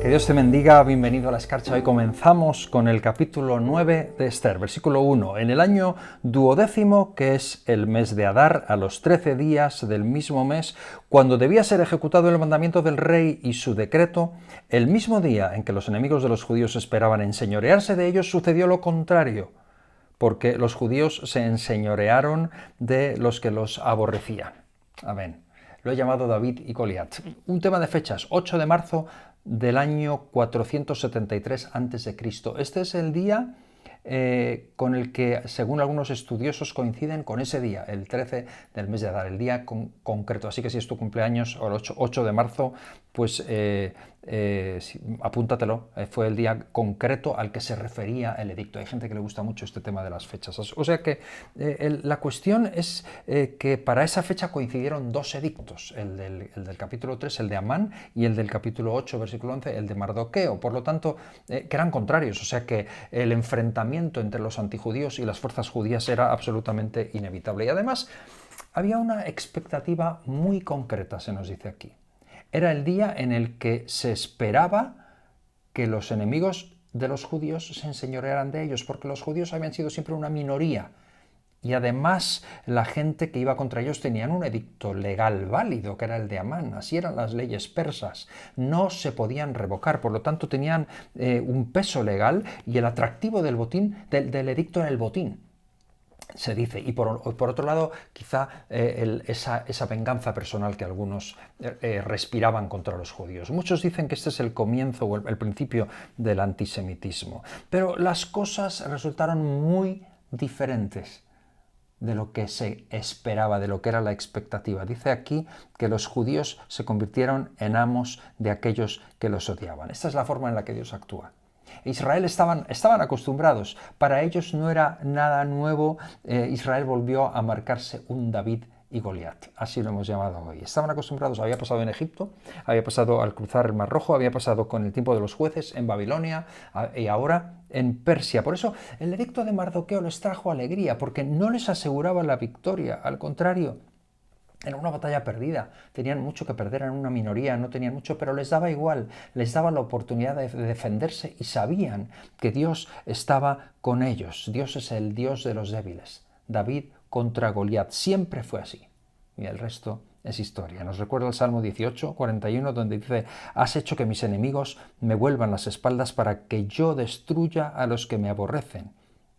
Que Dios te bendiga, bienvenido a la Escarcha. Hoy comenzamos con el capítulo 9 de Esther, versículo 1. En el año 12º, que es el mes de Adar, a los 13 días del mismo mes, cuando debía ser ejecutado el mandamiento del rey y su decreto, el mismo día en que los enemigos de los judíos esperaban enseñorearse de ellos, sucedió lo contrario, porque los judíos se enseñorearon de los que los aborrecían. Amén. Lo he llamado David y Goliat. Un tema de fechas, 8 de marzo del año 473 a.C. Este es el día con el que, según algunos estudiosos, coinciden con ese día, el 13 del mes de Adar, el día concreto. Así que si es tu cumpleaños, o el 8 de marzo, pues apúntatelo. Fue el día concreto al que se refería el edicto. Hay gente que le gusta mucho este tema de las fechas. O sea que la cuestión es que para esa fecha coincidieron dos edictos, el del capítulo 3, el de Amán, y el del capítulo 8, versículo 11, el de Mardoqueo. Por lo tanto, que eran contrarios. O sea que el enfrentamiento entre los antijudíos y las fuerzas judías era absolutamente inevitable. Y además, había una expectativa muy concreta, se nos dice aquí. Era el día en el que se esperaba que los enemigos de los judíos se enseñorearan de ellos, porque los judíos habían sido siempre una minoría. Y además la gente que iba contra ellos tenían un edicto legal válido, que era el de Amán. Así eran las leyes persas. No se podían revocar, por lo tanto tenían un peso legal, y el atractivo del del edicto era el botín, se dice. Y por otro lado, quizá esa venganza personal que algunos respiraban contra los judíos. Muchos dicen que este es el comienzo o el principio del antisemitismo. Pero las cosas resultaron muy diferentes de lo que se esperaba, de lo que era la expectativa. Dice aquí que los judíos se convirtieron en amos de aquellos que los odiaban. Esta es la forma en la que Dios actúa. Israel estaban acostumbrados, para ellos no era nada nuevo. Israel volvió a marcarse un David y Goliat, así lo hemos llamado hoy. Estaban acostumbrados, había pasado en Egipto, había pasado al cruzar el Mar Rojo, había pasado con el tiempo de los jueces en Babilonia y ahora en Persia. Por eso el edicto de Mardoqueo les trajo alegría, porque no les aseguraba la victoria, al contrario. Era una batalla perdida, tenían mucho que perder, eran una minoría, no tenían mucho, pero les daba igual, les daba la oportunidad de defenderse y sabían que Dios estaba con ellos. Dios es el Dios de los débiles. David contra Goliat, siempre fue así. Y el resto es historia. Nos recuerda el Salmo 18, 41, donde dice: has hecho que mis enemigos me vuelvan las espaldas para que yo destruya a los que me aborrecen.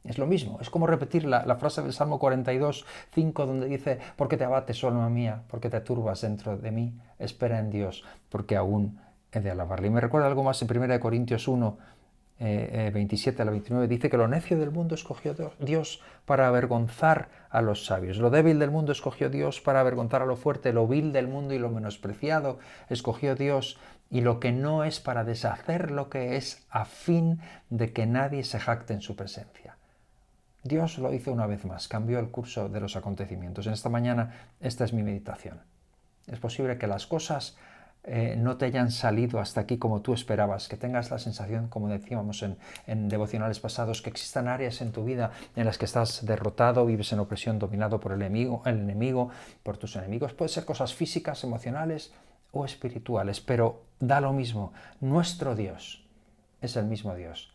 Es lo mismo, es como repetir la frase del Salmo 42, 5, donde dice: ¿por qué te abates, oh alma mía? ¿Por qué te turbas dentro de mí? Espera en Dios, porque aún he de alabarle. Y me recuerda algo más en 1 Corintios 1, 27 a la 29, dice que lo necio del mundo escogió Dios para avergonzar a los sabios. Lo débil del mundo escogió Dios para avergonzar a lo fuerte. Lo vil del mundo y lo menospreciado escogió Dios, y lo que no es, para deshacer lo que es, a fin de que nadie se jacte en su presencia. Dios lo hizo una vez más, cambió el curso de los acontecimientos. En esta mañana, esta es mi meditación. Es posible que las cosas no te hayan salido hasta aquí como tú esperabas, que tengas la sensación, como decíamos en devocionales pasados, que existan áreas en tu vida en las que estás derrotado, vives en opresión, dominado por el enemigo, por tus enemigos. Puede ser cosas físicas, emocionales o espirituales, pero da lo mismo. Nuestro Dios es el mismo Dios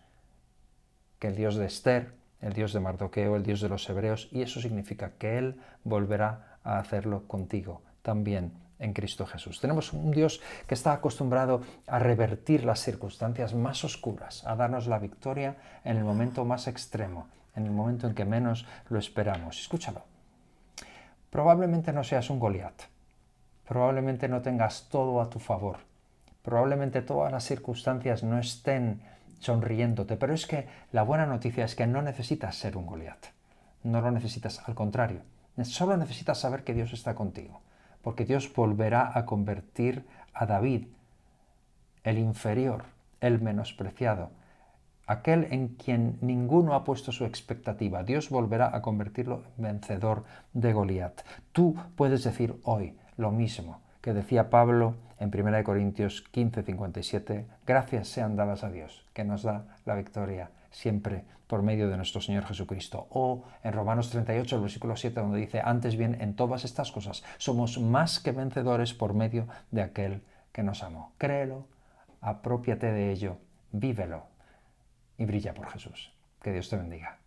que el Dios de Esther, el Dios de Mardoqueo, el Dios de los hebreos, y eso significa que Él volverá a hacerlo contigo también en Cristo Jesús. Tenemos un Dios que está acostumbrado a revertir las circunstancias más oscuras, a darnos la victoria en el momento más extremo, en el momento en que menos lo esperamos. Escúchalo. Probablemente no seas un Goliat, probablemente no tengas todo a tu favor, probablemente todas las circunstancias no estén sonriéndote, pero es que la buena noticia es que no necesitas ser un Goliat, no lo necesitas, al contrario, solo necesitas saber que Dios está contigo, porque Dios volverá a convertir a David, el inferior, el menospreciado, aquel en quien ninguno ha puesto su expectativa. Dios volverá a convertirlo en vencedor de Goliat. Tú puedes decir hoy lo mismo que decía Pablo en 1 Corintios 15, 57, gracias sean dadas a Dios, que nos da la victoria siempre por medio de nuestro Señor Jesucristo. O en Romanos 38, el versículo 7, donde dice, antes bien, en todas estas cosas somos más que vencedores por medio de aquel que nos amó. Créelo, aprópiate de ello, vívelo y brilla por Jesús. Que Dios te bendiga.